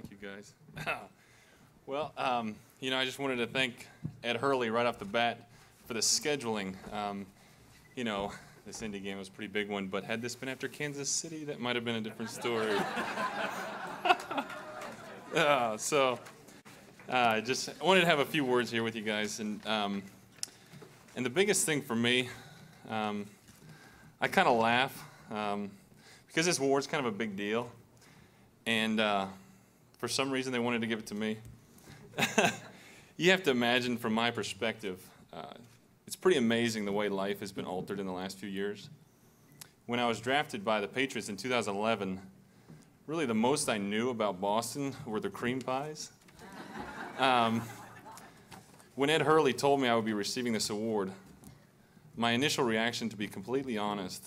Thank you, guys. Well, I just wanted to thank Ed Hurley right off the bat for the scheduling. This Indy game was a pretty big one, but had this been after Kansas City, that might have been a different story. I wanted to have a few words here with you guys, and the biggest thing for me, I kind of laugh because this war is kind of a big deal, and for some reason they wanted to give it to me. You have to imagine, from my perspective, it's pretty amazing the way life has been altered in the last few years. When I was drafted by the Patriots in 2011, really the most I knew about Boston were the cream pies. When Ed Hurley told me I would be receiving this award, my initial reaction, to be completely honest,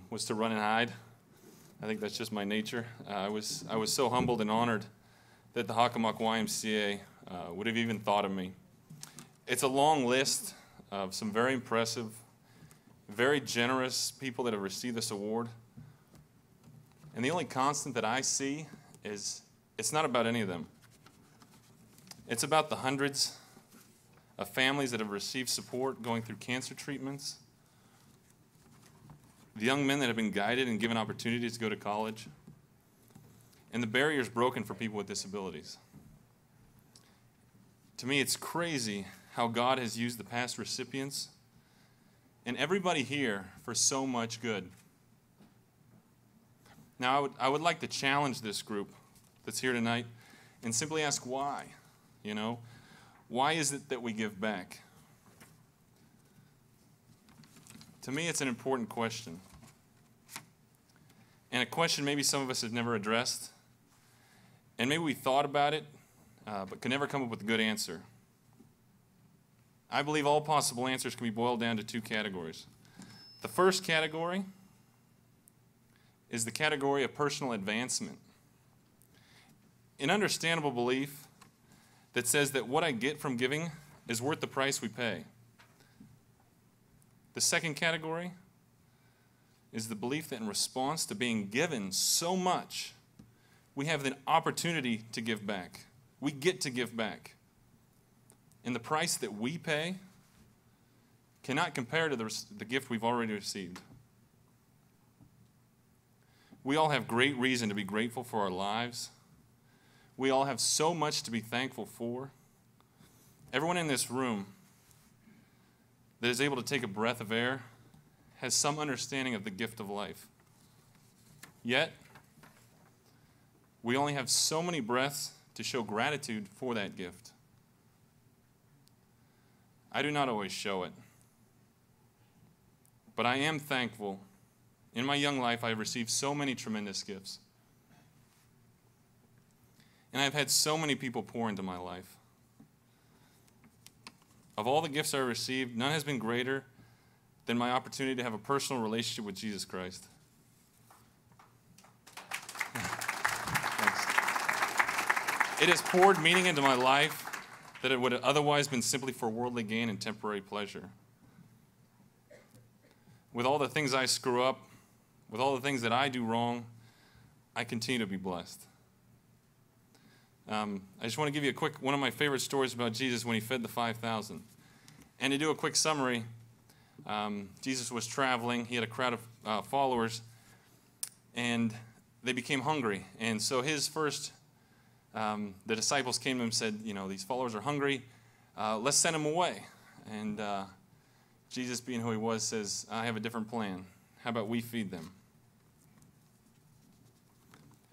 was to run and hide. I think that's just my nature. I was so humbled and honored that the Hockomock YMCA would have even thought of me. It's a long list of some very impressive, very generous people that have received this award. And the only constant that I see is it's not about any of them. It's about the hundreds of families that have received support going through cancer treatments, the young men that have been guided and given opportunities to go to college, and the barriers broken for people with disabilities. To me, it's crazy how God has used the past recipients and everybody here for so much good. Now, I would like to challenge this group that's here tonight and simply ask why. Why is it that we give back? To me, it's an important question. And a question maybe some of us have never addressed. And maybe we thought about it, but could never come up with a good answer. I believe all possible answers can be boiled down to two categories. The first category is the category of personal advancement. An understandable belief that says that what I get from giving is worth the price we pay. The second category is the belief that in response to being given so much, we have the opportunity to give back. We get to give back. And the price that we pay cannot compare to the gift we've already received. We all have great reason to be grateful for our lives. We all have so much to be thankful for. Everyone in this room that is able to take a breath of air has some understanding of the gift of life. Yet, we only have so many breaths to show gratitude for that gift. I do not always show it, but I am thankful. In my young life, I have received so many tremendous gifts. And I've had so many people pour into my life. Of all the gifts I received, none has been greater than my opportunity to have a personal relationship with Jesus Christ. Thanks. It has poured meaning into my life that it would have otherwise been simply for worldly gain and temporary pleasure. With all the things I screw up, with all the things that I do wrong, I continue to be blessed. I just want to give you one of my favorite stories about Jesus when he fed the 5,000. And to do a quick summary, Jesus was traveling. He had a crowd of followers, and they became hungry. And so the disciples came to him and said, these followers are hungry. Let's send them away. And Jesus, being who he was, says, I have a different plan. How about we feed them?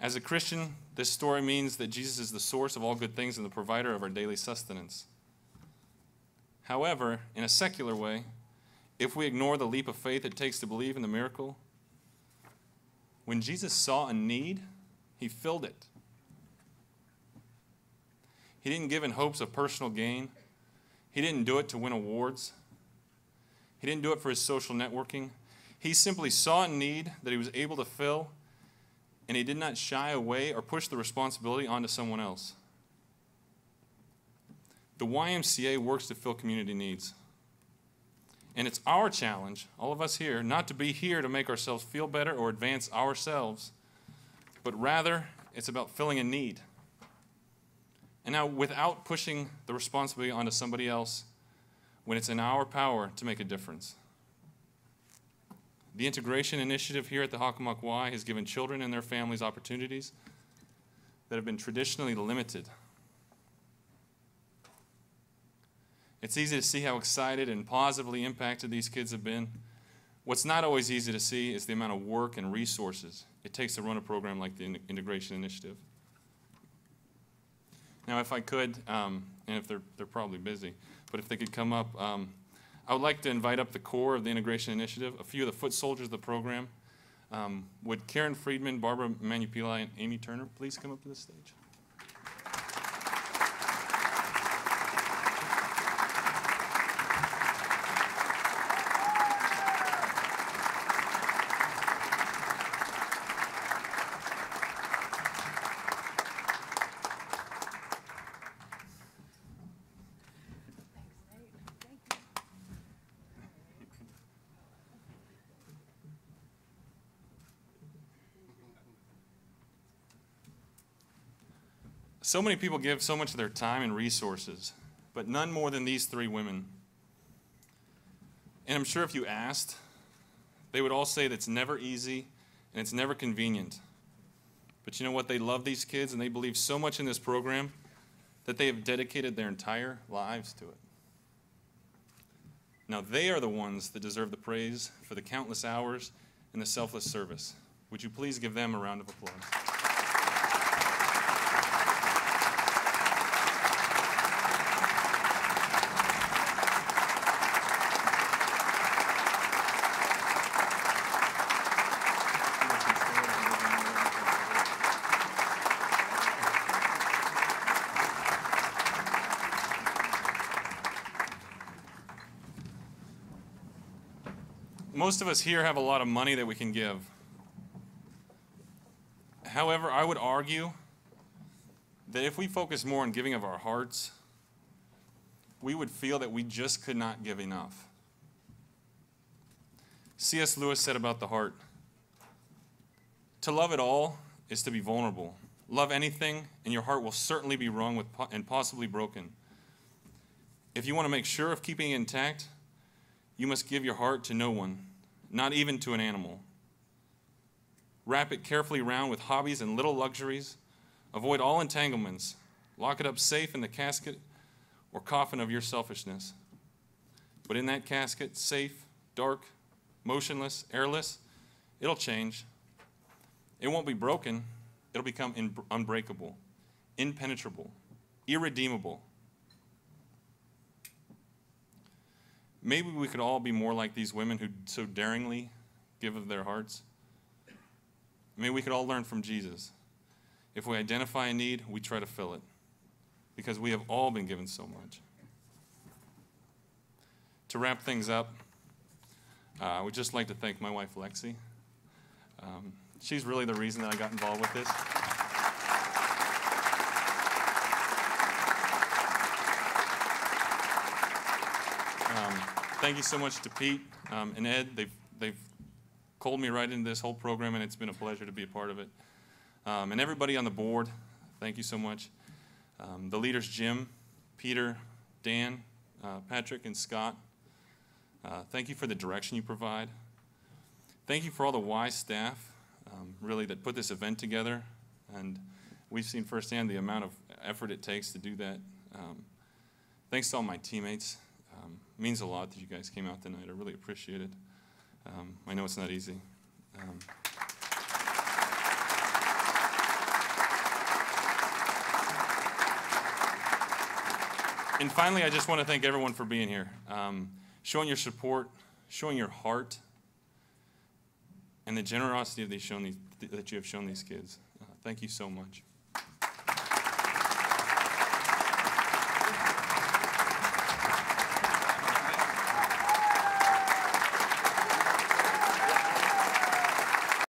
As a Christian, this story means that Jesus is the source of all good things and the provider of our daily sustenance. However, in a secular way, if we ignore the leap of faith it takes to believe in the miracle, when Jesus saw a need, he filled it. He didn't give in hopes of personal gain. He didn't do it to win awards. He didn't do it for his social networking. He simply saw a need that he was able to fill, and he did not shy away or push the responsibility onto someone else. The YMCA works to fill community needs. And it's our challenge, all of us here, not to be here to make ourselves feel better or advance ourselves, but rather It's about filling a need. And now, without pushing the responsibility onto somebody else, when it's in our power to make a difference. The integration initiative here at the Hockomock Y has given children and their families opportunities that have been traditionally limited. It's easy to see how excited and positively impacted these kids have been. What's not always easy to see is the amount of work and resources it takes to run a program like the integration initiative. Now, if I could, and if they're probably busy, but if they could come up, I would like to invite up the core of the integration initiative, a few of the foot soldiers of the program. Would Karen Friedman, Barbara Manupili, and Amy Turner please come up to the stage? So many people give so much of their time and resources, but none more than these three women. And I'm sure if you asked, they would all say that it's never easy and it's never convenient. But you know what? They love these kids and they believe so much in this program that they have dedicated their entire lives to it. Now they are the ones that deserve the praise for the countless hours and the selfless service. Would you please give them a round of applause? Most of us here have a lot of money that we can give. However, I would argue that if we focus more on giving of our hearts, we would feel that we just could not give enough. C.S. Lewis said about the heart, "To love at all is to be vulnerable. Love anything, and your heart will certainly be wrung with and possibly broken. If you want to make sure of keeping it intact, you must give your heart to no one, not even to an animal. Wrap it carefully round with hobbies and little luxuries. Avoid all entanglements. Lock it up safe in the casket or coffin of your selfishness. But in that casket, safe, dark, motionless, airless, it'll change. It won't be broken. It'll become unbreakable, impenetrable, irredeemable. Maybe we could all be more like these women who so daringly give of their hearts. Maybe we could all learn from Jesus. If we identify a need, we try to fill it, because we have all been given so much. To wrap things up, I would just like to thank my wife, Lexi. She's really the reason that I got involved with this. Thank you so much to Pete and Ed. They've called me right into this whole program, and it's been a pleasure to be a part of it. And everybody on the board, thank you so much. The leaders, Jim, Peter, Dan, Patrick, and Scott, thank you for the direction you provide. Thank you for all the Y staff, really, that put this event together. And we've seen firsthand the amount of effort it takes to do that. Thanks to all my teammates. It means a lot that you guys came out tonight. I really appreciate it. I know it's not easy. And finally, I just want to thank everyone for being here, showing your support, showing your heart, and the generosity that you have shown these kids. Thank you so much.